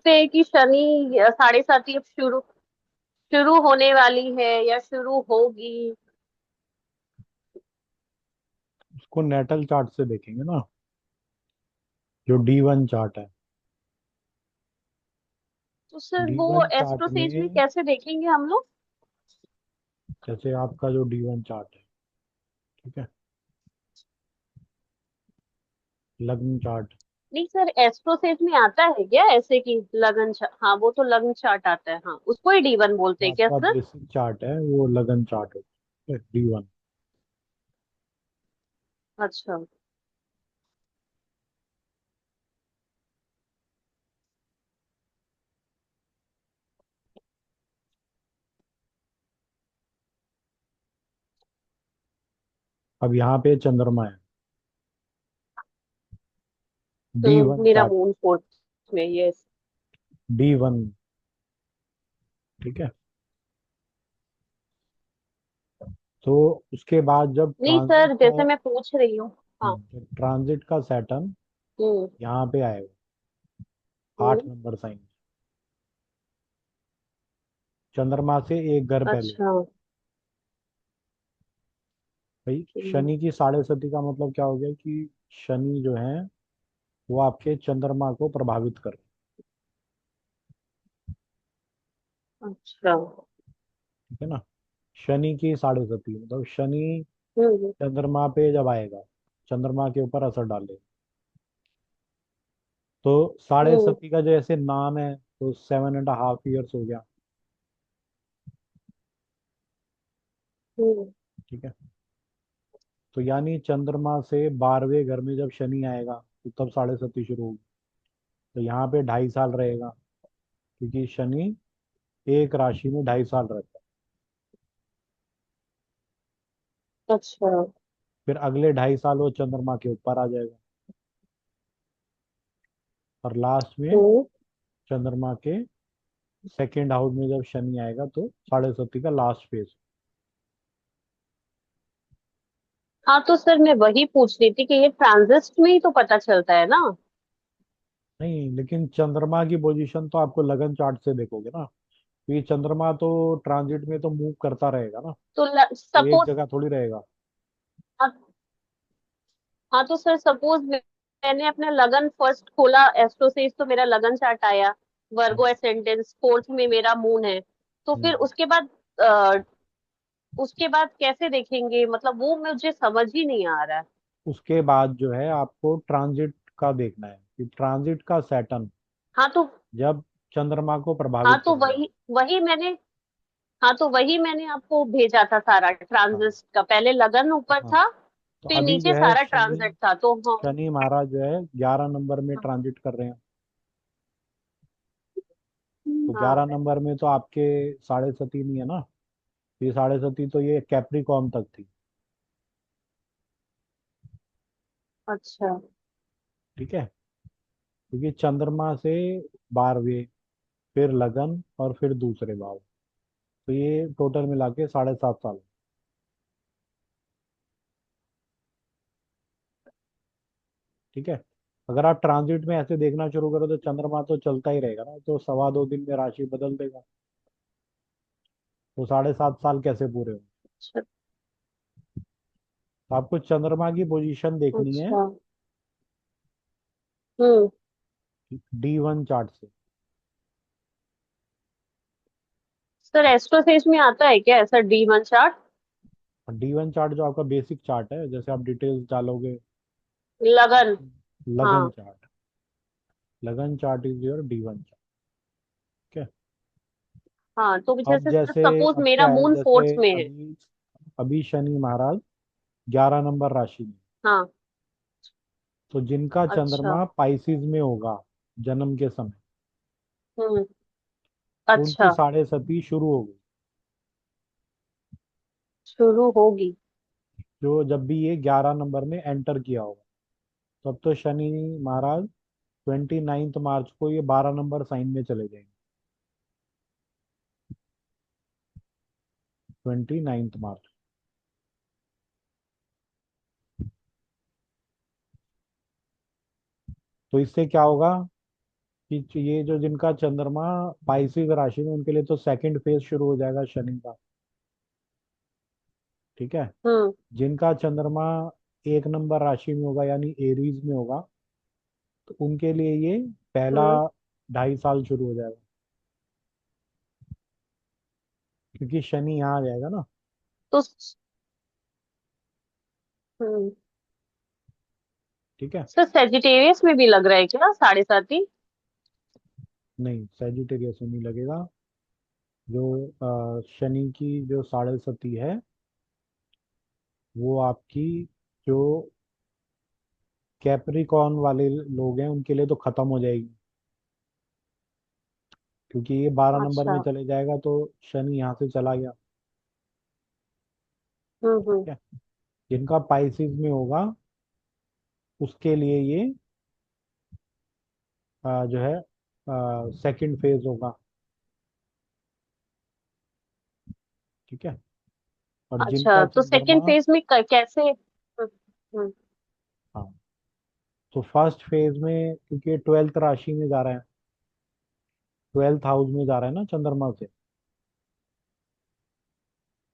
सकते हैं कि शनि साढ़े साथी अब शुरू शुरू होने वाली है या शुरू होगी? उसको नेटल चार्ट से देखेंगे ना, जो D1 चार्ट है। तो सर डी वो वन चार्ट एस्ट्रोसेज में में, कैसे देखेंगे हम लोग? जैसे आपका जो D1 चार्ट है, ठीक है, लग्न चार्ट। नहीं सर, एस्ट्रोसेज में आता है क्या ऐसे कि हाँ वो तो लग्न चार्ट आता है, हाँ उसको ही D1 बोलते जो हैं क्या आपका सर? बेसिक चार्ट है वो लगन चार्ट होता है, D1। अच्छा। अब यहाँ पे चंद्रमा है, D1 मेरा चार्ट, मून फोर्थ में, यस। D1, ठीक है। तो उसके बाद जब नहीं ट्रांजिट सर, का, जैसे मैं पूछ रही हूँ। हाँ। जब ट्रांजिट का सैटर्न हम्म। यहाँ पे आएगा, आठ हम्म। नंबर साइन, चंद्रमा से एक घर पहले। अच्छा। भाई हम्म। शनि की साढ़े सती का मतलब क्या हो गया कि शनि जो है वो आपके चंद्रमा को प्रभावित कर रहे अच्छा। हैं, ठीक है ना। शनि की साढ़े सती मतलब शनि हम्म। चंद्रमा पे जब आएगा, चंद्रमा के ऊपर असर डालेगा, तो साढ़े हम्म। सती का जैसे नाम है, तो 7.5 years हो गया, हम्म। ठीक है। तो यानी चंद्रमा से 12वें घर में जब शनि आएगा तो तब साढ़े सती शुरू होगी। तो यहाँ पे 2.5 साल रहेगा, क्योंकि शनि एक राशि में 2.5 साल रहता है। अच्छा। फिर अगले 2.5 साल वो चंद्रमा के ऊपर आ जाएगा, और लास्ट में हम्म। चंद्रमा के सेकेंड हाउस में जब शनि आएगा तो साढ़े सती का लास्ट फेज। हाँ तो सर मैं वही पूछ रही थी कि ये ट्रांजिस्ट में ही तो पता चलता है ना? नहीं, लेकिन चंद्रमा की पोजीशन तो आपको लगन चार्ट से देखोगे ना, तो ये चंद्रमा तो ट्रांजिट में तो मूव करता रहेगा ना, तो तो एक सपोज, जगह थोड़ी रहेगा। हाँ तो सर सपोज मैंने अपना लगन फर्स्ट खोला एस्ट्रो से, तो मेरा लगन चार्ट आया, वर्गो एसेंडेंस फोर्थ में मेरा मून है। तो फिर हम्म। उसके बाद कैसे देखेंगे? मतलब वो मुझे समझ ही नहीं आ रहा है। उसके बाद जो है आपको ट्रांजिट का देखना है कि ट्रांजिट का सैटर्न हाँ तो जब चंद्रमा को हाँ प्रभावित तो करेगा। वही वही मैंने हाँ तो वही मैंने आपको भेजा था सारा हाँ, ट्रांजिट का, पहले लगन ऊपर हाँ। था, तो फिर अभी जो नीचे है सारा ट्रांजिट था, तो हाँ। शनि महाराज जो है 11 नंबर में ट्रांजिट कर रहे हैं। तो ग्यारह हाँ। नंबर में तो आपके साढ़े सती नहीं है ना, ये साढ़े सती तो ये कैप्रिकॉर्न तक थी, अच्छा। ठीक है। क्योंकि चंद्रमा से 12वें, फिर लगन, और फिर दूसरे भाव, तो ये टोटल मिला के 7.5 साल, ठीक है। अगर आप ट्रांजिट में ऐसे देखना शुरू करो तो चंद्रमा तो चलता ही रहेगा ना, तो 2.25 दिन में राशि बदल देगा, तो 7.5 साल कैसे पूरे हो। अच्छा। तो आपको चंद्रमा की पोजीशन देखनी है अच्छा। हम्म। D1 चार्ट से। सर एस्ट्रोसेज में आता है क्या ऐसा D1 चार्ट? D1 चार्ट जो आपका बेसिक चार्ट है, जैसे आप डिटेल्स डालोगे, लगन। लगन हाँ। चार्ट, लगन chart is your D1 chart, ठीक है। हाँ तो अब जैसे जैसे, सपोज अब मेरा क्या है, मून जैसे फोर्थ में है। अभी अभी शनि महाराज 11 नंबर राशि में, हाँ। तो जिनका अच्छा। चंद्रमा पाइसिस में होगा जन्म के समय, हम्म। उनकी अच्छा। साढ़े सती शुरू हो गई। शुरू होगी। जो जब भी ये 11 नंबर में एंटर किया होगा, तब तो शनि महाराज 29 मार्च को ये 12 नंबर साइन में चले जाएंगे, 29 मार्च। तो इससे क्या होगा कि ये जो जिनका चंद्रमा पाइसिस राशि में, उनके लिए तो सेकंड फेज शुरू हो जाएगा शनि का। ठीक है। हम्म। जिनका चंद्रमा एक नंबर राशि में होगा यानी एरीज में होगा, तो उनके लिए ये पहला हम्म। 2.5 साल शुरू हो जाएगा, क्योंकि शनि यहाँ आ जाएगा ना। तो हम्म। ठीक है। सर सेजिटेरियस में भी लग रहा है क्या 7.5 ही? नहीं, सैजिटेरियस में नहीं लगेगा। जो शनि की जो 7.5 है, वो आपकी जो कैप्रिकॉर्न वाले लोग हैं उनके लिए तो खत्म हो जाएगी, क्योंकि ये 12 नंबर में अच्छा। चले जाएगा, तो शनि यहाँ से चला गया। हम्म। ठीक है। जिनका पाइसिस में होगा, उसके लिए ये जो है सेकंड फेज होगा। ठीक है। और जिनका अच्छा, तो चंद्रमा, सेकंड फेज में कैसे? हाँ, तो फर्स्ट फेज में क्योंकि 12th राशि में जा रहा है, 12th हाउस में जा रहा है ना चंद्रमा से।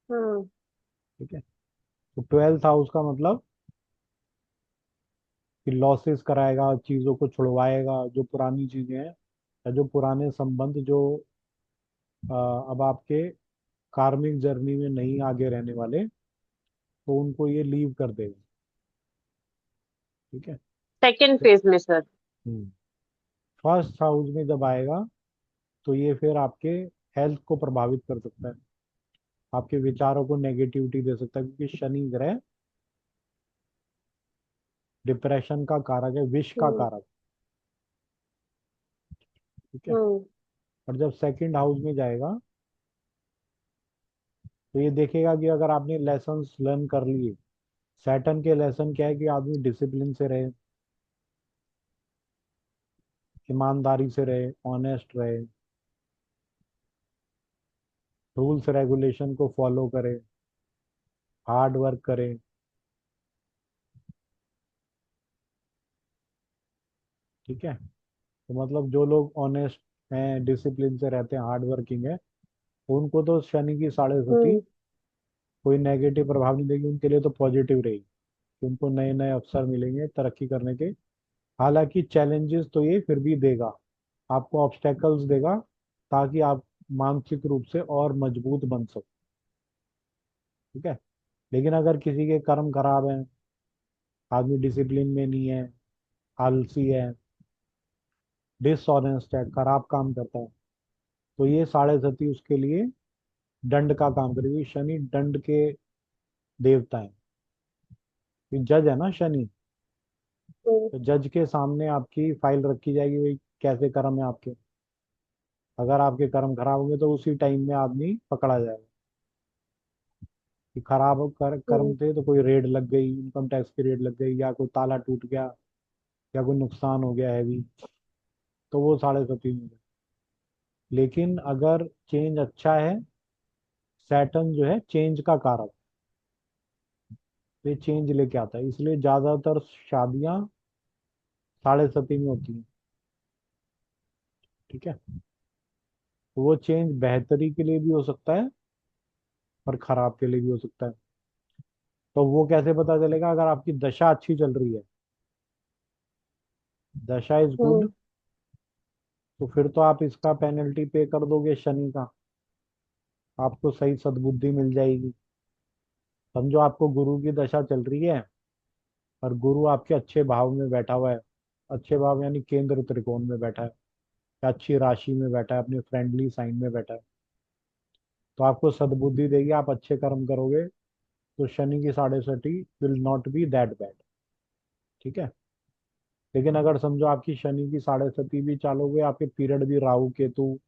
हम्म। ठीक है। तो 12th हाउस का मतलब कि लॉसेस कराएगा, चीजों को छुड़वाएगा, जो पुरानी चीजें हैं या जो पुराने संबंध जो अब आपके कार्मिक जर्नी में नहीं आगे रहने वाले, तो उनको ये लीव कर देगा। ठीक है। सेकंड फेज में सर? फर्स्ट हाउस में जब आएगा, तो ये फिर आपके हेल्थ को प्रभावित कर सकता है, आपके विचारों को नेगेटिविटी दे सकता है, क्योंकि शनि ग्रह डिप्रेशन का कारक है, विष का हम्म। कारक। ठीक है। हम्म। और जब सेकंड हाउस में जाएगा, तो ये देखेगा कि अगर आपने लेसन्स लर्न कर लिए। सैटर्न के लेसन क्या है कि आदमी डिसिप्लिन से रहे, ईमानदारी से रहे, ऑनेस्ट रहे, रूल्स रेगुलेशन को फॉलो करे, हार्ड वर्क करे। ठीक है। तो मतलब जो लोग ऑनेस्ट हैं, डिसिप्लिन से रहते हैं, हार्ड वर्किंग है, उनको तो शनि की 7.5 हम्म। कोई नेगेटिव प्रभाव नहीं देगी, उनके लिए तो पॉजिटिव रहेगी, कि उनको नए नए अवसर मिलेंगे तरक्की करने के। हालांकि चैलेंजेस तो ये फिर भी देगा, आपको ऑब्स्टेकल्स देगा, ताकि आप मानसिक रूप से और मजबूत बन सको। ठीक है। लेकिन अगर किसी के कर्म खराब हैं, आदमी डिसिप्लिन में नहीं है, आलसी है, डिसऑनेस्ट है, खराब काम करता है, तो ये 7.5 उसके लिए दंड का काम करेगी। शनि दंड के देवता है, जज है ना शनि। हम्म। तो जज के सामने आपकी फाइल रखी जाएगी, भाई कैसे कर्म है आपके। अगर आपके कर्म खराब होंगे, तो उसी टाइम में आदमी पकड़ा जाएगा, कि कर्म हम्म। थे, तो कोई रेड लग गई, इनकम टैक्स की रेड लग गई, या कोई ताला टूट गया, या कोई नुकसान हो गया हैवी, तो वो 7.5 में। लेकिन अगर चेंज अच्छा है, सैटर्न जो है चेंज का कारक, ये चेंज लेके आता है, इसलिए ज्यादातर शादियां 7.5 में होती हैं। ठीक है। तो वो चेंज बेहतरी के लिए भी हो सकता है, और खराब के लिए भी हो सकता है। तो वो कैसे पता चलेगा? अगर आपकी दशा अच्छी चल रही है, दशा इज गुड, हम्म। तो फिर तो आप इसका पेनल्टी पे कर दोगे शनि का, आपको सही सद्बुद्धि मिल जाएगी। समझो आपको गुरु की दशा चल रही है, और गुरु आपके अच्छे भाव में बैठा हुआ है, अच्छे भाव यानी केंद्र त्रिकोण में बैठा है, या अच्छी राशि में बैठा है, अपने फ्रेंडली साइन में बैठा है, तो आपको सद्बुद्धि देगी, आप अच्छे कर्म करोगे, तो शनि की 7.5 will not be that bad. ठीक है। लेकिन अगर समझो आपकी शनि की 7.5 भी चालोगे, आपके पीरियड भी राहु केतु,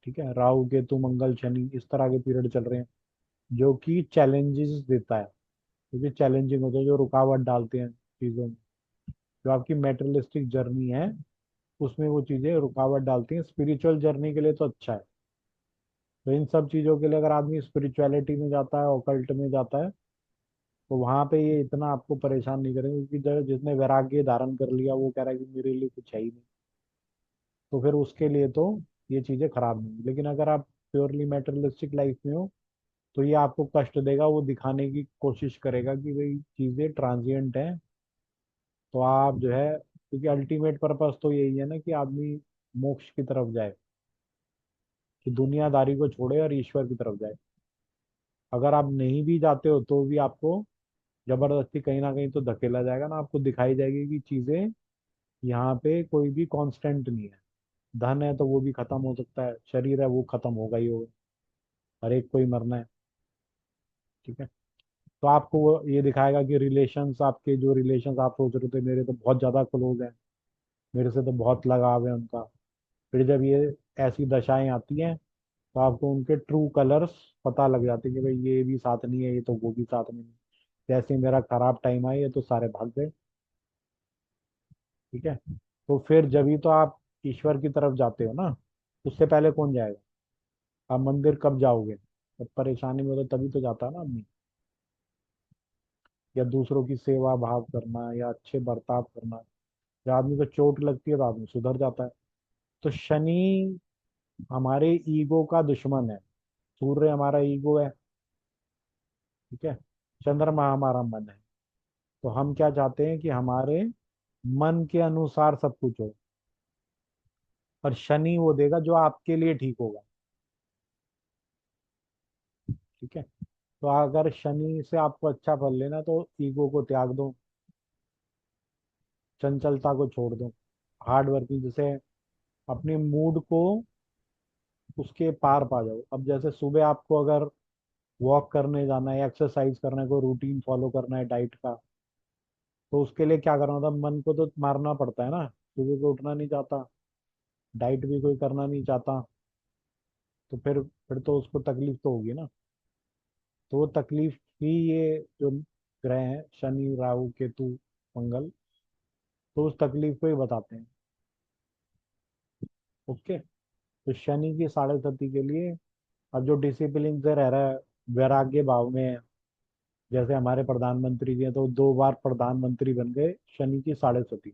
ठीक है, राहु केतु मंगल शनि इस तरह के पीरियड चल रहे हैं, जो कि चैलेंजेस देता है, क्योंकि चैलेंजिंग होते हैं, जो रुकावट डालते हैं चीजों में। जो आपकी मेटेरियलिस्टिक जर्नी है, उसमें वो चीजें रुकावट डालती हैं। स्पिरिचुअल जर्नी के लिए तो अच्छा है। तो इन सब चीजों के लिए अगर आदमी स्पिरिचुअलिटी में जाता है, ओकल्ट में जाता है, तो वहां पे ये इतना आपको परेशान नहीं करेंगे, क्योंकि जिसने वैराग्य धारण कर लिया, वो कह रहा है कि मेरे लिए कुछ है ही नहीं। तो फिर उसके लिए तो ये चीजें खराब नहीं, लेकिन अगर आप प्योरली मेटेरियलिस्टिक लाइफ में हो तो ये आपको कष्ट देगा, वो दिखाने की कोशिश करेगा कि भाई चीजें ट्रांजिएंट हैं। तो आप जो है, क्योंकि अल्टीमेट पर्पस तो यही है ना कि आदमी मोक्ष की तरफ जाए, कि दुनियादारी को छोड़े और ईश्वर की तरफ जाए। अगर आप नहीं भी जाते हो तो भी आपको जबरदस्ती कहीं ना कहीं तो धकेला जाएगा ना, आपको दिखाई जाएगी कि चीजें यहाँ पे कोई भी कांस्टेंट नहीं है। धन है तो वो भी खत्म हो सकता है, शरीर है वो खत्म होगा ही होगा, हर एक को ही मरना है। ठीक है। तो आपको वो ये दिखाएगा कि रिलेशंस, आपके जो रिलेशंस आप सोच रहे थे मेरे तो बहुत ज्यादा क्लोज हैं, मेरे से तो बहुत लगाव है उनका, फिर जब ये ऐसी दशाएं आती हैं तो आपको उनके ट्रू कलर्स पता लग जाते हैं कि भाई ये भी साथ नहीं है, ये तो वो भी साथ नहीं है। जैसे ही मेरा खराब टाइम आया ये तो सारे भाग गए। ठीक है। तो फिर जब ही तो आप ईश्वर की तरफ जाते हो ना, उससे पहले कौन जाएगा? आप मंदिर कब जाओगे? जब परेशानी में हो तो तभी तो जाता है ना आदमी। या दूसरों की सेवा भाव करना या अच्छे बर्ताव करना। जब आदमी को चोट लगती है तो आदमी सुधर जाता है। तो शनि हमारे ईगो का दुश्मन है, सूर्य हमारा ईगो है। ठीक है। चंद्रमा हमारा मन है। तो हम क्या चाहते हैं कि हमारे मन के अनुसार सब कुछ हो, और शनि वो देगा जो आपके लिए ठीक होगा। ठीक है। तो अगर शनि से आपको अच्छा फल लेना तो ईगो को त्याग दो, चंचलता को छोड़ दो, हार्ड वर्किंग, जैसे अपने मूड को उसके पार पा जाओ। अब जैसे सुबह आपको अगर वॉक करने जाना है, एक्सरसाइज करना है, कोई रूटीन फॉलो करना है डाइट का, तो उसके लिए क्या करना होता है? मन को तो मारना पड़ता है ना, सुबह को उठना नहीं चाहता, डाइट भी कोई करना नहीं चाहता, तो फिर तो उसको तकलीफ तो होगी ना। तो वो तकलीफ ही ये जो ग्रह हैं, शनि राहु केतु मंगल, तो उस तकलीफ को ही बताते हैं। ओके। तो शनि की साढ़े सती के लिए, अब जो डिसिप्लिन से रह रहा है, वैराग्य भाव में है, जैसे हमारे प्रधानमंत्री जी हैं तो 2 बार प्रधानमंत्री बन गए शनि की साढ़े सती।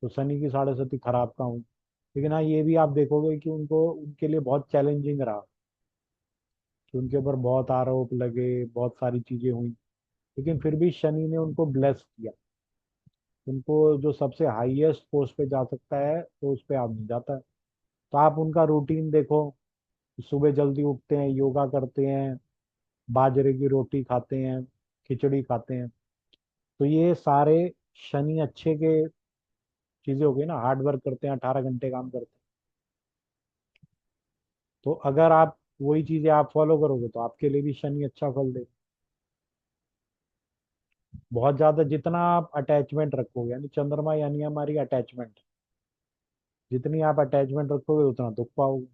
तो शनि की साढ़े सती खराब का हूँ। लेकिन हाँ ये भी आप देखोगे कि उनको, उनके लिए बहुत चैलेंजिंग रहा, कि उनके ऊपर बहुत आरोप लगे, बहुत सारी चीजें हुई, लेकिन फिर भी शनि ने उनको ब्लेस किया। उनको जो सबसे हाईएस्ट पोस्ट पे जा सकता है तो उस पे आदमी जाता है। तो आप उनका रूटीन देखो, सुबह जल्दी उठते हैं, योगा करते हैं, बाजरे की रोटी खाते हैं, खिचड़ी खाते हैं। तो ये सारे शनि अच्छे के चीजें हो गई ना, हार्ड वर्क करते हैं, 18 घंटे काम करते हैं। तो अगर आप वही चीजें आप फॉलो करोगे तो आपके लिए भी शनि अच्छा फल दे। बहुत ज्यादा जितना आप अटैचमेंट रखोगे, यानी चंद्रमा यानी हमारी अटैचमेंट, जितनी आप अटैचमेंट रखोगे उतना दुख पाओगे।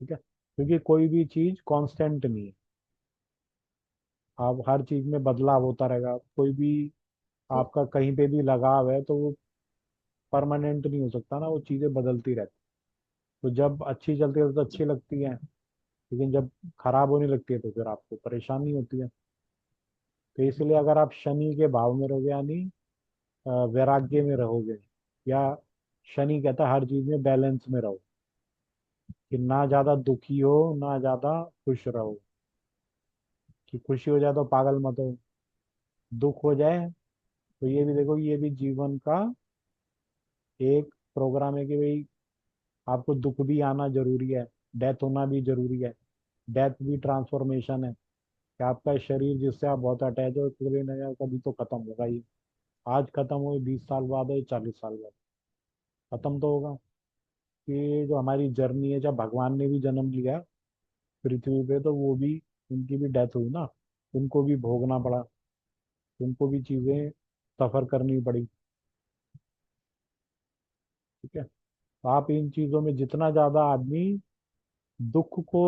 ठीक है। क्योंकि कोई भी चीज कांस्टेंट नहीं है, आप हर चीज में बदलाव होता रहेगा। कोई भी आपका कहीं पे भी लगाव है तो वो परमानेंट नहीं हो सकता ना, वो चीजें बदलती रहती। तो जब अच्छी चलती है तो अच्छी लगती है, लेकिन जब खराब होने लगती है तो फिर आपको परेशानी होती है। तो इसलिए अगर आप शनि के भाव में रहोगे, यानी वैराग्य में रहोगे, या शनि कहता है हर चीज में बैलेंस में रहो, कि ना ज्यादा दुखी हो ना ज्यादा खुश रहो। कि खुशी हो जाए तो पागल मत हो, दुख हो जाए तो ये भी देखो, ये भी जीवन का एक प्रोग्राम है कि भाई आपको दुख भी आना जरूरी है, डेथ होना भी जरूरी है। डेथ भी ट्रांसफॉर्मेशन है, कि आपका शरीर जिससे आप बहुत अटैच हो, कभी ना कभी तो खत्म होगा ही। आज खत्म हो, 20 साल बाद हो, 40 साल बाद खत्म तो होगा। कि जो हमारी जर्नी है, जब भगवान ने भी जन्म लिया पृथ्वी पे तो वो भी, उनकी भी डेथ हुई ना, उनको भी भोगना पड़ा, उनको भी चीजें सफर करनी पड़ी। ठीक है। तो आप इन चीजों में जितना ज्यादा आदमी दुख को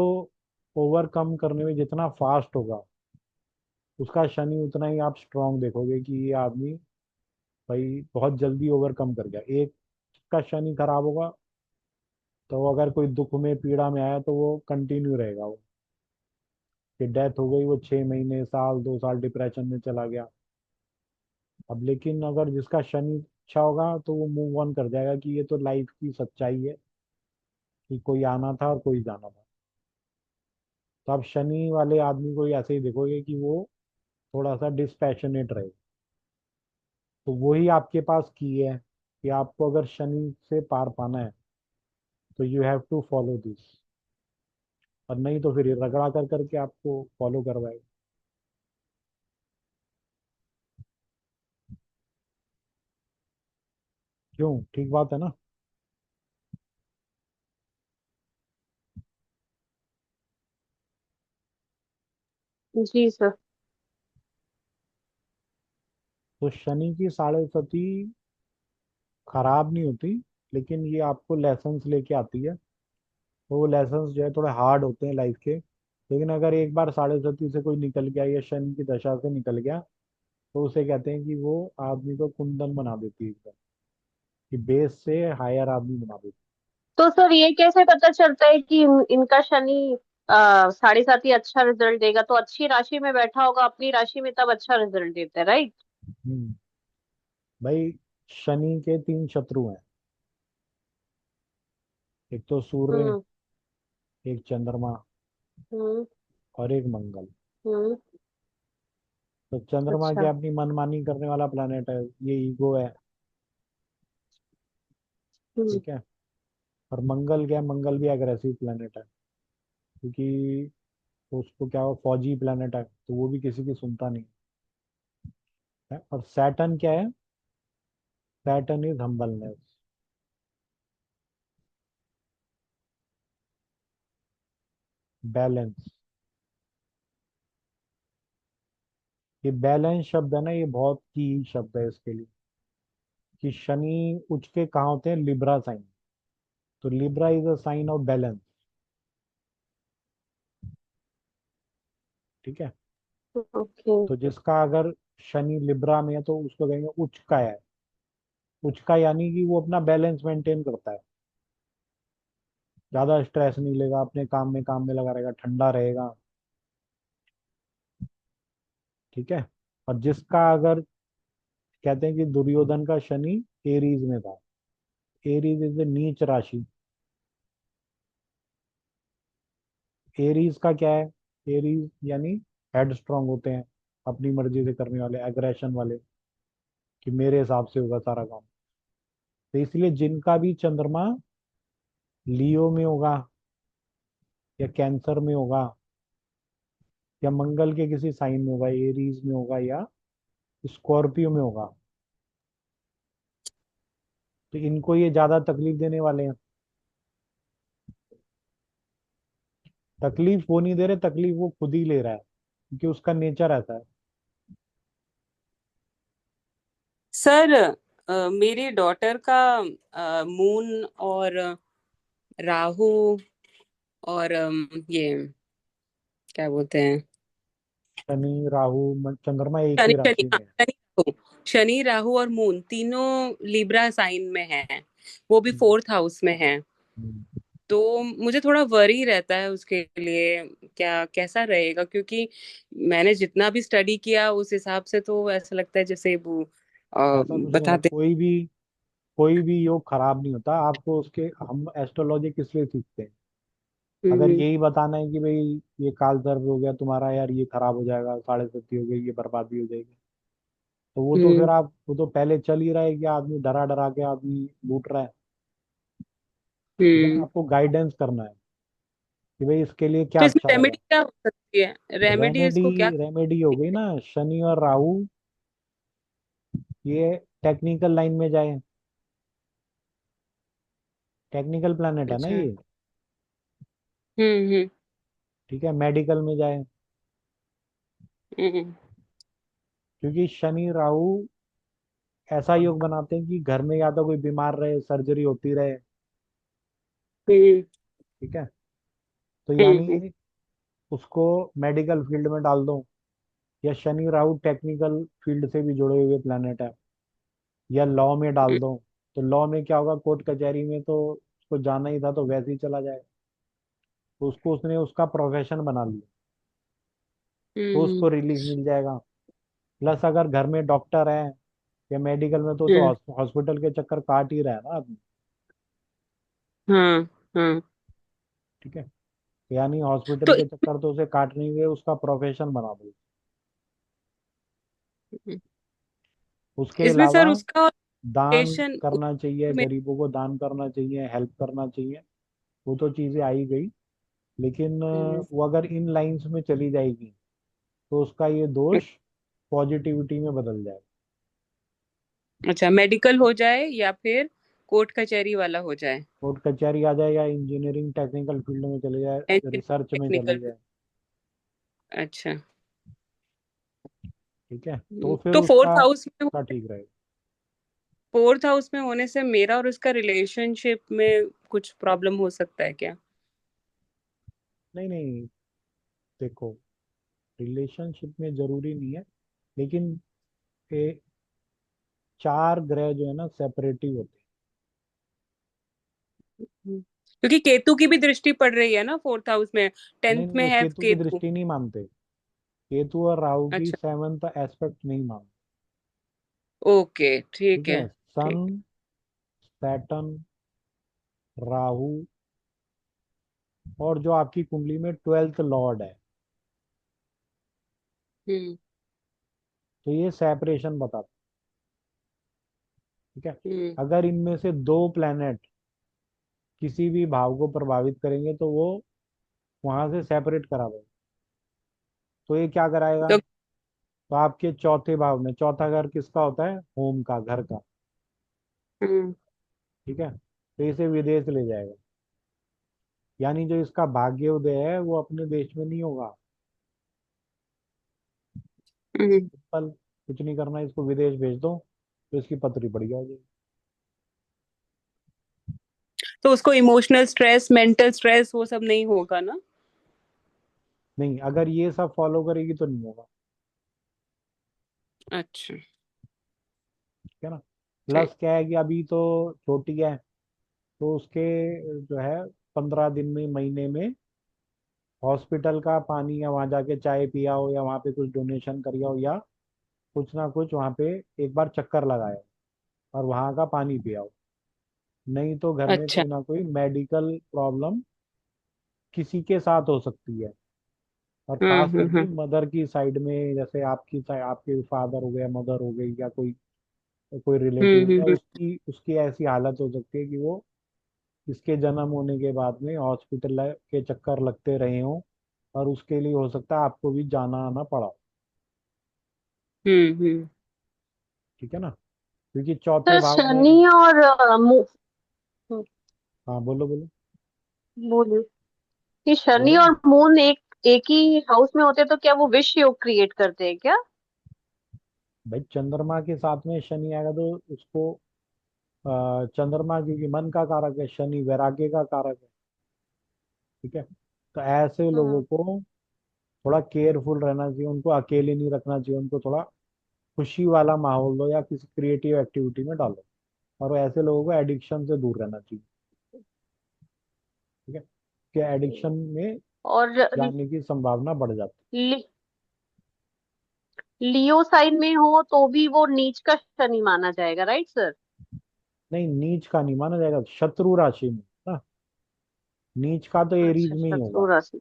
ओवरकम करने में जितना फास्ट होगा, उसका शनि उतना ही आप स्ट्रांग देखोगे कि ये आदमी भाई बहुत जल्दी ओवरकम कर गया। एक का शनि खराब होगा तो वो अगर कोई दुख में पीड़ा में आया तो वो कंटिन्यू रहेगा वो, कि डेथ हो गई वो 6 महीने साल 2 साल डिप्रेशन में चला गया। अब लेकिन अगर जिसका शनि अच्छा होगा तो वो मूव ऑन कर जाएगा कि ये तो लाइफ की सच्चाई है कि कोई आना था और कोई जाना था। तो आप शनि वाले आदमी को ही ऐसे ही देखोगे कि वो थोड़ा सा डिस्पैशनेट रहे। तो वही आपके पास की है कि आपको अगर शनि से पार पाना है तो you have to follow this. और नहीं तो फिर ये रगड़ा कर करके आपको फॉलो करवाएगा। क्यों, ठीक बात है ना। जी सर। तो शनि की साढ़े सती खराब नहीं होती, लेकिन ये आपको लेसन्स लेके आती है। तो वो लेसन्स जो है थोड़े हार्ड होते हैं लाइफ के। लेकिन अगर एक बार साढ़े सती से कोई निकल गया या शनि की दशा से निकल गया तो उसे कहते हैं कि वो आदमी को कुंदन बना देती है एकदम, कि बेस से हायर आदमी बना देती तो सर ये कैसे पता चलता है कि इनका शनि साढ़े सात ही अच्छा रिजल्ट देगा? तो अच्छी राशि में बैठा होगा अपनी राशि में, तब अच्छा रिजल्ट देता है, राइट? है। भाई, शनि के तीन शत्रु हैं। एक तो सूर्य, हम्म। एक चंद्रमा, हम्म। और एक मंगल। हम्म। तो चंद्रमा क्या अच्छा। अपनी मनमानी करने वाला प्लेनेट है, ये ईगो है। हम्म। ठीक है। और मंगल क्या है, मंगल भी एग्रेसिव प्लेनेट है, क्योंकि उसको क्या हो, फौजी प्लेनेट है तो वो भी किसी की सुनता नहीं है। और सैटर्न क्या है, सैटर्न इज हम्बलनेस, बैलेंस। ये बैलेंस शब्द है ना, ये बहुत की शब्द है इसके लिए। कि शनि उच्च के कहाँ होते हैं, लिब्रा साइन। तो Libra is a sign of balance. ठीक है। ओके। तो जिसका अगर शनि लिब्रा में है तो उसको कहेंगे उच्च का है। उच्च का यानी कि वो अपना बैलेंस मेंटेन करता है, ज्यादा स्ट्रेस नहीं लेगा, अपने काम में लगा रहेगा, ठंडा रहेगा। ठीक है। और जिसका अगर, कहते हैं कि दुर्योधन का शनि एरीज में था। एरीज इज द नीच राशि। एरीज का क्या है, एरीज यानी हेड स्ट्रांग होते हैं, अपनी मर्जी से करने वाले, एग्रेशन वाले, कि मेरे हिसाब से होगा सारा काम। तो इसलिए जिनका भी चंद्रमा लियो में होगा, या कैंसर में होगा, या मंगल के किसी साइन में होगा, एरीज में होगा या स्कॉर्पियो में होगा, तो इनको ये ज्यादा तकलीफ देने वाले हैं। तकलीफ वो नहीं दे रहे, तकलीफ वो खुद ही ले रहा है, क्योंकि उसका नेचर ऐसा है। सर, मेरी डॉटर का मून और राहु और ये क्या बोलते हैं, शनि राहु चंद्रमा एक शनि ही शनि राशि हाँ, में है। शनि राहु और मून तीनों लिब्रा साइन में हैं। वो भी हम्म, फोर्थ हाउस में है। हम्म। तो मुझे थोड़ा वरी रहता है उसके लिए। क्या कैसा रहेगा? क्योंकि मैंने जितना भी स्टडी किया उस हिसाब से तो ऐसा लगता है जैसे वो ऐसा कुछ नहीं होता, बताते। कोई भी योग खराब नहीं होता आपको उसके। हम एस्ट्रोलॉजी किस लिए सीखते हैं, अगर हम्म। यही बताना है कि भाई ये काल सर्प हो गया तुम्हारा यार, ये खराब हो जाएगा, साढ़े सती हो गई, ये बर्बादी हो जाएगी, तो वो तो फिर हम्म। आप, वो तो पहले चल ही रहा है कि आदमी डरा डरा के आदमी लूट रहा है। ठीक है ना, हम्म। आपको गाइडेंस करना है कि भाई इसके लिए तो क्या इसमें अच्छा रहेगा। रेमेडी क्या हो सकती है? रेमेडी रेमेडी, इसको क्या? रेमेडी हो गई ना, शनि और राहु ये टेक्निकल लाइन में जाए, टेक्निकल प्लैनेट है ना अच्छा। ये। हम्म। ठीक है, मेडिकल में जाए। हम्म। क्योंकि शनि राहु ऐसा योग बनाते हैं कि घर में या तो कोई बीमार रहे, सर्जरी होती रहे। हम्म। ठीक है। तो हम्म। यानी उसको मेडिकल फील्ड में डाल दो, या शनि राहु टेक्निकल फील्ड से भी जुड़े हुए प्लैनेट है, या लॉ में डाल दो। तो लॉ में क्या होगा, कोर्ट कचहरी में तो उसको जाना ही था तो वैसे ही चला जाए। तो उसको, उसने उसका प्रोफेशन बना लिया, तो हम्म। उसको रिलीफ मिल जाएगा। प्लस अगर घर में डॉक्टर है या मेडिकल में तो हम्म। हॉस्पिटल के चक्कर काट ही रहा है ना आदमी। हाँ। हाँ। ठीक है। यानी हॉस्पिटल तो के चक्कर तो उसे काटने हुए उसका प्रोफेशन बना दो। उसके इसमें अलावा सर उसका दान रिलेशन। करना चाहिए, गरीबों को दान करना चाहिए, हेल्प करना चाहिए, वो तो चीजें आई गई। लेकिन वो अगर इन लाइंस में चली जाएगी तो उसका ये दोष पॉजिटिविटी में बदल जाएगा। अच्छा, मेडिकल हो जाए या फिर कोर्ट कचहरी वाला हो जाए। कोर्ट कचहरी आ जाए या इंजीनियरिंग टेक्निकल फील्ड में चले जाए, रिसर्च में चले टेक्निकल। जाए। अच्छा। ठीक है, तो फिर तो उसका उसका ठीक रहेगा। फोर्थ हाउस में होने से मेरा और उसका रिलेशनशिप में कुछ प्रॉब्लम हो सकता है क्या? नहीं नहीं, देखो, रिलेशनशिप में जरूरी नहीं है, लेकिन ये चार ग्रह जो है ना सेपरेटिव होते क्योंकि केतु की भी दृष्टि पड़ रही है ना फोर्थ हाउस में। हैं। 10th नहीं नहीं, में वो है केतु की केतु। दृष्टि नहीं मानते। केतु और राहु की अच्छा। सेवंथ एस्पेक्ट नहीं मानते। ओके, ठीक ठीक है, है। सन, ठीक। सैटर्न, राहु, और जो आपकी कुंडली में 12th लॉर्ड है, हम्म। तो ये सेपरेशन बताता है। ठीक है। हम्म। अगर इनमें से दो प्लैनेट किसी भी भाव को प्रभावित करेंगे तो वो वहां से सेपरेट करा देगा। तो ये क्या कराएगा? तो तो आपके चौथे भाव में, चौथा घर किसका होता है? होम का, घर का। हम्म। ठीक है, तो इसे विदेश ले जाएगा। यानी जो इसका भाग्य उदय है वो अपने देश में नहीं होगा। हम्म। सिंपल, कुछ नहीं करना, इसको विदेश भेज दो तो इसकी पतरी बढ़िया हो जाएगी। तो उसको इमोशनल स्ट्रेस, मेंटल स्ट्रेस वो सब नहीं होगा ना? नहीं, अगर ये सब फॉलो करेगी तो नहीं होगा। अच्छा। ठीक है ना। ठीक। प्लस क्या है कि अभी तो छोटी है, तो उसके जो है 15 दिन में, महीने में हॉस्पिटल का पानी, या वहां जाके चाय पिया हो, या वहां पे कुछ डोनेशन करिया हो, या कुछ ना कुछ वहां पे एक बार चक्कर लगाया और वहां का पानी पिया हो। नहीं तो घर में अच्छा। कोई ना कोई मेडिकल प्रॉब्लम किसी के साथ हो सकती है। और खास करके हम्म। मदर की साइड में, जैसे आपके फादर हो गया, मदर हो गई, या कोई कोई रिलेटिव हो गया, हम्म। उसकी उसकी ऐसी हालत हो सकती है कि वो इसके जन्म होने के बाद में हॉस्पिटल के चक्कर लगते रहे हों, और उसके लिए हो सकता है आपको भी जाना आना पड़ा। हम्म। ठीक है ना, क्योंकि चौथे सर भाव शनि में। और हाँ, बोलो बोलो। बोलिए कि शनि बोलो। और मून एक ही हाउस में होते तो क्या वो विष योग क्रिएट करते हैं क्या? भाई चंद्रमा के साथ में शनि आएगा तो उसको, चंद्रमा क्योंकि मन का कारक है, शनि वैराग्य का कारक है। ठीक है, तो ऐसे लोगों हम्म। को थोड़ा केयरफुल रहना चाहिए, उनको अकेले नहीं रखना चाहिए, उनको थोड़ा खुशी वाला माहौल दो या किसी क्रिएटिव एक्टिविटी में डालो। और ऐसे लोगों को एडिक्शन से दूर रहना चाहिए। ठीक है, कि एडिक्शन में और जाने की संभावना बढ़ जाती लि, लियो साइन में हो तो भी वो नीच का शनि माना जाएगा, राइट सर? है। नहीं, नीच का नहीं माना जाएगा, शत्रु राशि में ना। नीच का तो एरीज अच्छा, में ही शत्रु होगा। राशि।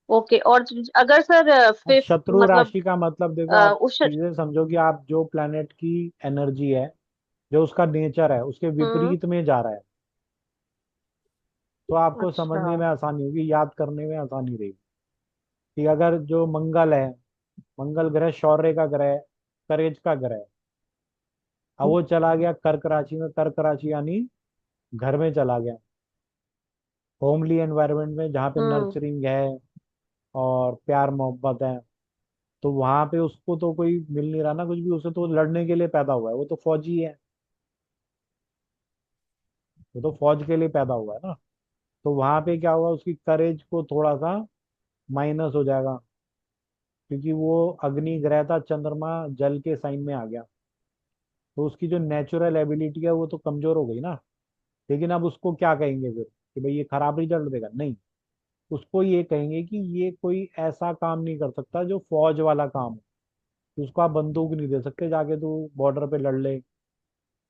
ओके। और अगर सर अब फिफ्थ शत्रु मतलब राशि का मतलब, देखो आप उस चीजें समझो कि आप जो प्लेनेट की एनर्जी है, जो उसका नेचर है, उसके हम्म। विपरीत में जा रहा है, तो आपको अच्छा। समझने में आसानी होगी, याद करने में आसानी रहेगी। कि अगर जो मंगल है, मंगल ग्रह शौर्य का ग्रह है, करेज का ग्रह है, अब वो चला गया कर्क राशि में। कर्क राशि यानी घर में चला गया, होमली एनवायरनमेंट में, जहाँ पे हम्म। नर्चरिंग है और प्यार मोहब्बत है। तो वहां पे उसको तो कोई मिल नहीं रहा ना कुछ भी, उसे तो लड़ने के लिए पैदा हुआ है, वो तो फौजी है, वो तो फौज के लिए पैदा हुआ है ना। तो वहां पे क्या होगा, उसकी करेज को थोड़ा सा माइनस हो जाएगा, क्योंकि वो अग्नि ग्रह था, चंद्रमा जल के साइन में आ गया, तो उसकी जो नेचुरल एबिलिटी है वो तो कमजोर हो गई ना। लेकिन अब उसको क्या कहेंगे फिर कि भाई ये खराब रिजल्ट देगा? नहीं, उसको ये कहेंगे कि ये कोई ऐसा काम नहीं कर सकता जो फौज वाला काम हो। तो उसको आप बंदूक नहीं दे सकते जाके तू बॉर्डर पे लड़ ले,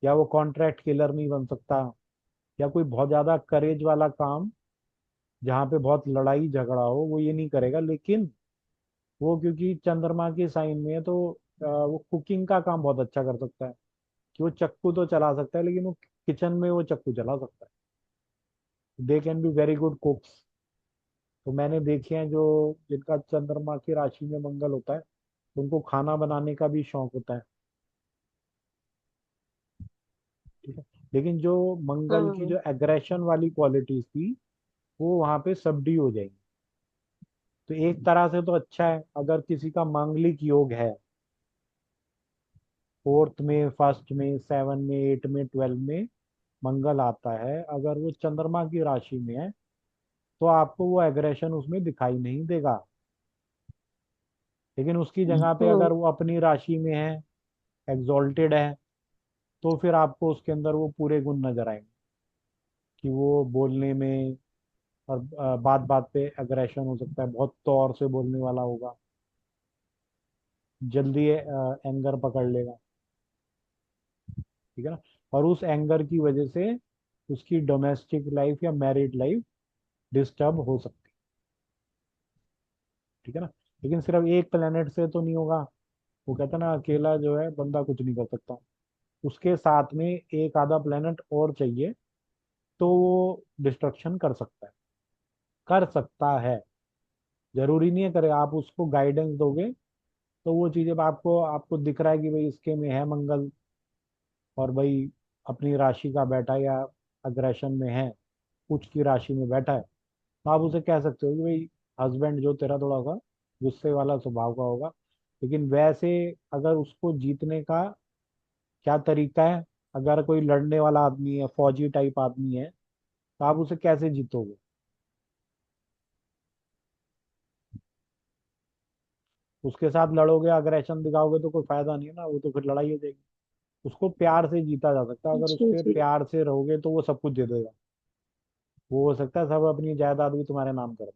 या वो कॉन्ट्रैक्ट किलर नहीं बन सकता, या कोई बहुत ज्यादा करेज वाला काम जहाँ पे बहुत लड़ाई झगड़ा हो वो ये नहीं करेगा। लेकिन वो क्योंकि चंद्रमा के साइन में है, तो वो कुकिंग का काम बहुत अच्छा कर सकता है, कि वो चक्कू तो चला सकता है लेकिन वो किचन में वो चक्कू चला सकता है। They can be very good कुक्स। तो मैंने देखे हैं जो जिनका चंद्रमा की राशि में मंगल होता है, तो उनको खाना बनाने का भी शौक होता है। ठीक है। लेकिन जो मंगल की हम्म। जो एग्रेशन वाली क्वालिटीज थी वो वहां पे सबडी हो जाएंगी। तो एक तरह से तो अच्छा है अगर किसी का मांगलिक योग है, फोर्थ में, फर्स्ट में, सेवन में, एट में, 12 में मंगल आता है, अगर वो चंद्रमा की राशि में है, तो आपको वो एग्रेशन उसमें दिखाई नहीं देगा। लेकिन उसकी जगह पे हम्म। अगर वो अपनी राशि में है, एग्जॉल्टेड है, तो फिर आपको उसके अंदर वो पूरे गुण नजर आएंगे, कि वो बोलने में और बात बात पे एग्रेशन हो सकता है, बहुत तौर से बोलने वाला होगा, जल्दी एंगर पकड़ लेगा। ठीक है ना। और उस एंगर की वजह से उसकी डोमेस्टिक लाइफ या मैरिड लाइफ डिस्टर्ब हो सकती है। ठीक है ना। लेकिन सिर्फ एक प्लेनेट से तो नहीं होगा। वो कहता है ना, अकेला जो है बंदा कुछ नहीं कर सकता, उसके साथ में एक आधा प्लेनेट और चाहिए, तो वो डिस्ट्रक्शन कर सकता है। जरूरी नहीं है करे, आप उसको गाइडेंस दोगे तो वो चीजें आपको आपको दिख रहा है कि भाई इसके में है मंगल, और भाई अपनी राशि का बैठा है, या अग्रेशन में है, उच्च की राशि में बैठा है, तो आप उसे कह सकते हो कि भाई हस्बैंड जो तेरा थोड़ा सा गुस्से वाला स्वभाव का होगा। लेकिन वैसे अगर उसको जीतने का क्या तरीका है, अगर कोई लड़ने वाला आदमी है, फौजी टाइप आदमी है, तो आप उसे कैसे जीतोगे? उसके साथ लड़ोगे, अग्रेशन दिखाओगे, तो कोई फायदा नहीं है ना, वो तो फिर लड़ाई हो जाएगी। उसको प्यार से जीता जा सकता है, अगर जी उसके जी। प्यार से रहोगे तो वो सब कुछ दे देगा। वो हो सकता है सब अपनी जायदाद भी तुम्हारे नाम कर दे।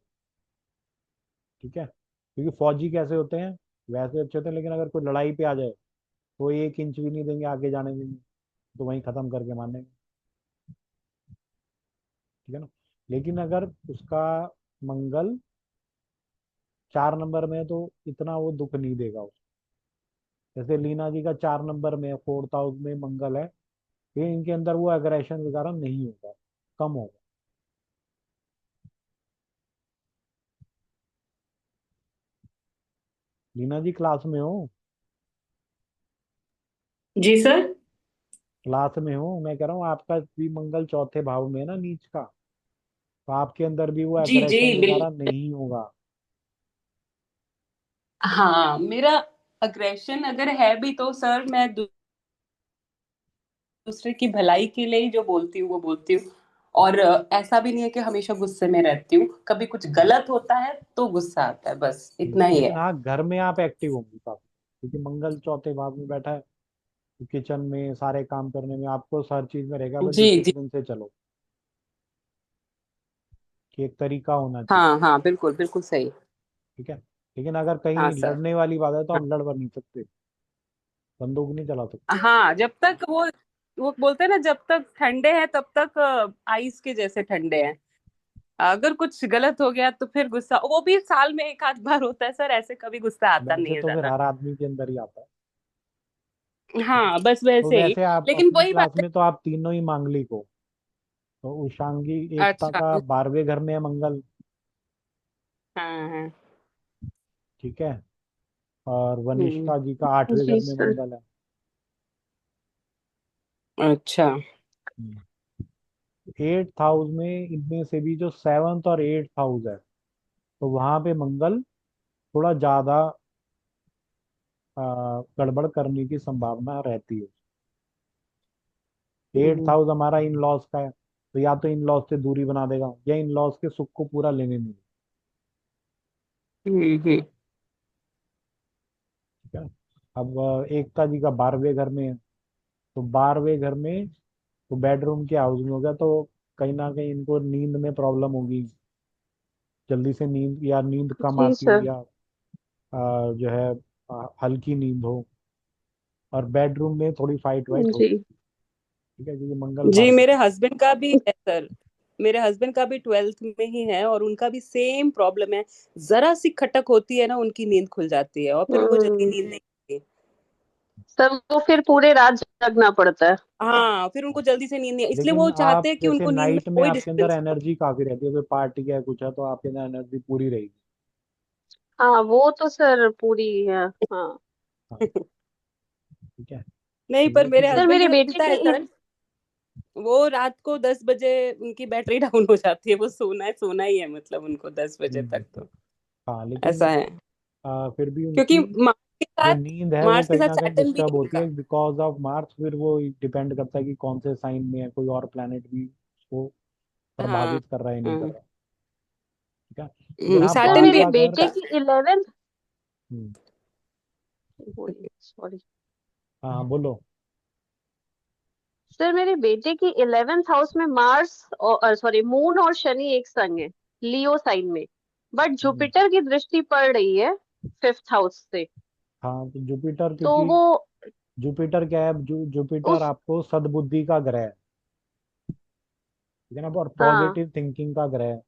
ठीक है। क्योंकि फौजी कैसे होते हैं, वैसे अच्छे होते हैं, लेकिन अगर कोई लड़ाई पे आ जाए तो 1 इंच भी नहीं देंगे आगे जाने देंगे, तो वहीं खत्म करके मानेंगे। ठीक है ना। लेकिन अगर उसका मंगल 4 नंबर में है, तो इतना वो दुख नहीं देगा उसको। जैसे लीना जी का 4 नंबर में, फोर्थ हाउस में मंगल है, ये इनके अंदर वो एग्रेशन वगैरह नहीं होगा, कम होगा। लीना जी क्लास में हो? जी सर। क्लास में हो, मैं कह रहा हूँ आपका भी मंगल चौथे भाव में है ना, नीच का, तो आपके अंदर भी वो जी जी एग्रेशन बिल वगैरह नहीं होगा। हाँ, मेरा अग्रेशन अगर है भी तो सर मैं दूसरे की भलाई के लिए ही जो बोलती हूँ वो बोलती हूँ। और ऐसा भी नहीं है कि हमेशा गुस्से में रहती हूँ, कभी कुछ गलत होता है तो गुस्सा आता है, बस इतना ही लेकिन है। हाँ, घर में आप एक्टिव होंगे काफी, क्योंकि मंगल चौथे भाव में बैठा है, तो किचन में सारे काम करने में आपको हर चीज में रहेगा, बस जी जी। डिसिप्लिन से चलो, कि एक तरीका होना चाहिए। हाँ हाँ, बिल्कुल बिल्कुल सही। ठीक है। लेकिन अगर हाँ कहीं सर। लड़ने वाली बात है तो हाँ आप लड़ बर नहीं सकते, बंदूक नहीं चला सकते। हाँ, जब तक वो बोलते हैं ना, जब तक ठंडे हैं तब तक आइस के जैसे ठंडे हैं। अगर कुछ गलत हो गया तो फिर गुस्सा, वो भी साल में एक आध बार होता है सर, ऐसे कभी गुस्सा आता नहीं वैसे है तो फिर ज्यादा। हर आदमी के अंदर ही आता है। ठीक है। हाँ, बस तो वैसे ही। वैसे आप लेकिन अपनी वही क्लास बात है। में तो आप तीनों ही मांगलिक हो। तो उषांगी एकता अच्छा। का 12वें घर में है मंगल। हाँ हाँ। ठीक है। और हम्म। वनिष्ठा जी का 8वें घर जी में सर। मंगल है। अच्छा। 8th हाउस में इनमें से भी जो 7th और 8th हाउस है, तो वहां पे मंगल थोड़ा ज्यादा गड़बड़ करने की संभावना रहती है। एट्थ हम्म हाउस हमारा इन लॉज का है, तो या तो इन लॉज से दूरी बना देगा, या इन लॉज के सुख को पूरा लेने नहीं देगा। हम्म। ठीक है। अब एकता जी का 12वें घर में है, तो 12वें घर में तो बेडरूम के हाउस में हो गया, तो कहीं ना कहीं इनको नींद में प्रॉब्लम होगी, जल्दी से नींद, या नींद कम जी आती, सर। या जो है हल्की नींद हो, और बेडरूम में थोड़ी फाइट वाइट हो, जी। ठीक है, क्योंकि मंगल जी, बार को मेरे चल। हस्बैंड का भी है सर। मेरे हस्बैंड का भी 12th में ही है और उनका भी सेम प्रॉब्लम है। जरा सी खटक होती है ना, उनकी नींद खुल जाती है और फिर उनको जल्दी नींद नहीं आती। सर वो फिर पूरे रात जगना पड़ता है। हाँ, फिर उनको जल्दी से नींद नहीं, इसलिए लेकिन वो चाहते आप हैं कि जैसे उनको नींद में नाइट में कोई आपके अंदर डिस्टर्बेंस ना एनर्जी काफी रहती है, कोई पार्टी है कुछ है तो आपके अंदर एनर्जी पूरी रहेगी। हाँ वो तो सर पूरी है। हाँ। हाँ, हो। ठीक है। नहीं, तो पर ये मेरे चीजें। सर हस्बैंड मेरे को बेटे मिलता है की सर। वो रात को 10 बजे उनकी बैटरी डाउन हो जाती है, वो सोना है, सोना ही है, मतलब उनको 10 बजे हम्म, तक तो हाँ लेकिन ऐसा है। फिर भी क्योंकि उनकी मार्स के जो साथ नींद है वो मार्स के कहीं साथ ना कहीं सैटर्न भी डिस्टर्ब है होती है उनका। Because of Mars. फिर वो डिपेंड करता है कि कौन से साइन में है, कोई और प्लेनेट भी उसको हाँ। प्रभावित कर रहा है नहीं कर हाँ। रहा। ठीक है, लेकिन हाँ सर सैटर्न बात भी मेरे अगर। बेटे अच्छा। की 11th। हम्म, सॉरी। हाँ हाँ, बोलो। सर मेरे बेटे की 11th हाउस में मार्स और सॉरी मून और शनि एक संग है, लियो साइन में। बट हम्म, जुपिटर की दृष्टि पड़ रही है 5th हाउस से। हाँ तो जुपिटर, तो क्योंकि वो जुपिटर क्या है, जुपिटर उस आपको सद्बुद्धि का ग्रह है, ठीक है ना, और हाँ। पॉजिटिव थिंकिंग का ग्रह है।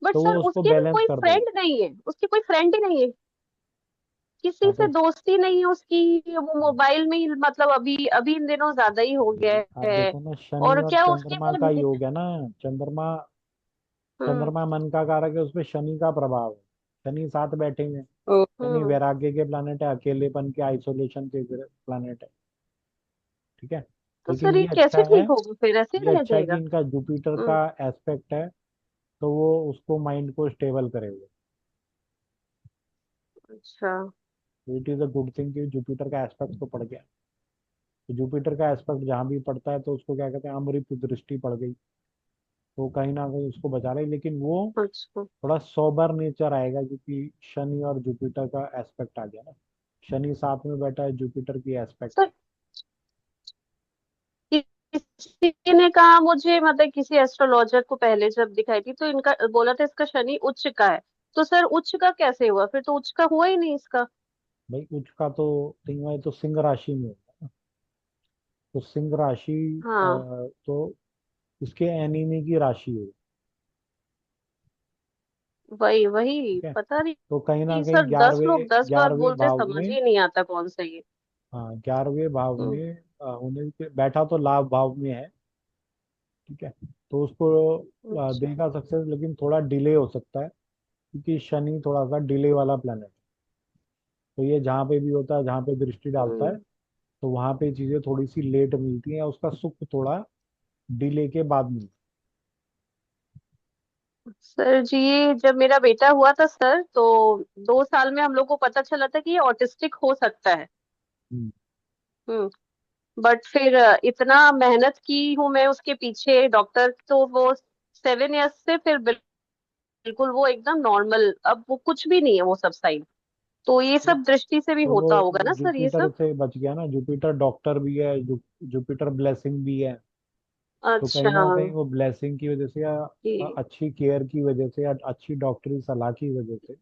बट तो सर वो उसको उसकी ना बैलेंस कोई कर देगा। फ्रेंड नहीं है, उसकी कोई फ्रेंड ही नहीं है, किसी हाँ से तो दोस्ती नहीं है उसकी। वो मोबाइल में ही मतलब अभी अभी इन दिनों ज्यादा ही हो गया आप है। देखो ना, शनि और और क्या उसके चंद्रमा वो का योग है ना। चंद्रमा, हम्म चंद्रमा मन का कारक है, उसपे शनि का प्रभाव है। शनि साथ बैठेंगे। ओ, शनि हम्म वैराग्य के प्लानेट है, अकेलेपन के, आइसोलेशन के प्लानेट है। ठीक है, तो लेकिन सर ये ये अच्छा कैसे है। ठीक होगा, फिर ऐसे ये ही रह अच्छा है कि जाएगा। इनका जुपिटर हम्म का एस्पेक्ट है, तो वो उसको माइंड को स्टेबल करेगा। अच्छा। तो it is a good thing कि जुपिटर का एस्पेक्ट तो पड़ गया। तो जुपिटर का एस्पेक्ट जहाँ भी पड़ता है तो उसको क्या कहते हैं, अमृत दृष्टि पड़ गई, तो कहीं ना कहीं उसको बचा रहे, लेकिन वो अच्छा थोड़ा सोबर नेचर आएगा क्योंकि शनि और जुपिटर का एस्पेक्ट आ गया ना। शनि साथ में बैठा है, जुपिटर की एस्पेक्ट सर है। किसी ने कहा मुझे, मतलब किसी एस्ट्रोलॉजर को पहले जब दिखाई थी तो इनका बोला था इसका शनि उच्च का है। तो सर उच्च का कैसे हुआ, फिर तो उच्च का हुआ ही नहीं इसका। भाई उच्च का तो तीनों है, तो सिंह राशि में होता है ना। तो सिंह राशि हाँ तो इसके एनिमी की राशि है। वही वही ठीक है, पता तो कहीं ना नहीं कहीं सर, 10 ग्यारहवें लोग 10 बात ग्यारहवें बोलते भाव समझ में। ही नहीं आता कौन सही है। हाँ, 11वें भाव हम्म में होने के बैठा तो लाभ भाव में है। ठीक है, तो उसको अच्छा देगा सक्सेस, लेकिन थोड़ा डिले हो सकता है क्योंकि शनि थोड़ा सा डिले वाला प्लेनेट। तो ये जहाँ पे भी होता है, जहाँ पे दृष्टि डालता है, हम्म तो वहां पे चीजें थोड़ी सी लेट मिलती हैं, उसका सुख थोड़ा डिले के बाद मिलता सर जी ये जब मेरा बेटा हुआ था सर, तो 2 साल में हम लोग को पता चला था कि ये ऑटिस्टिक हो सकता है। है। हम्म बट फिर इतना मेहनत की हूँ मैं उसके पीछे, डॉक्टर तो वो 7 इयर्स से फिर बिल्कुल वो एकदम नॉर्मल, अब वो कुछ भी नहीं है वो सब साइन। तो ये तो सब दृष्टि से भी तो होता होगा वो ना सर ये जुपिटर सब। से बच गया ना, जुपिटर डॉक्टर भी है, जुपिटर ब्लेसिंग भी है। तो कहीं अच्छा ना कहीं वो ब्लेसिंग की वजह से या जी। अच्छी केयर की वजह से या अच्छी डॉक्टरी सलाह की वजह से,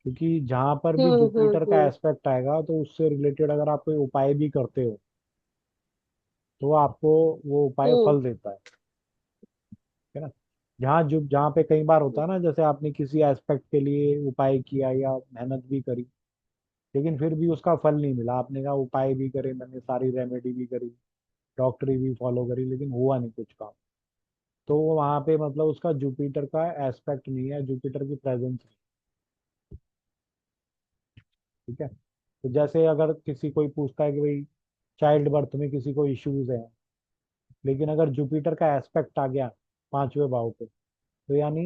क्योंकि जहां पर भी जुपिटर का हम्म। एस्पेक्ट आएगा तो उससे रिलेटेड अगर आप कोई उपाय भी करते हो तो आपको वो उपाय हम्म फल देता है ना। जहाँ पे कई बार होता है ना, जैसे आपने किसी एस्पेक्ट के लिए उपाय किया या मेहनत भी करी, लेकिन फिर भी उसका फल नहीं मिला, आपने कहा उपाय भी करे, मैंने सारी रेमेडी भी करी, डॉक्टरी भी फॉलो करी, लेकिन हुआ नहीं कुछ काम। तो वहां पे मतलब उसका जुपिटर का एस्पेक्ट नहीं है, जुपिटर की प्रेजेंस नहीं। ठीक है, तो जैसे अगर किसी कोई पूछता है कि भाई चाइल्ड बर्थ में किसी को इश्यूज है, लेकिन अगर जुपिटर का एस्पेक्ट आ गया 5वें भाव पे, तो यानी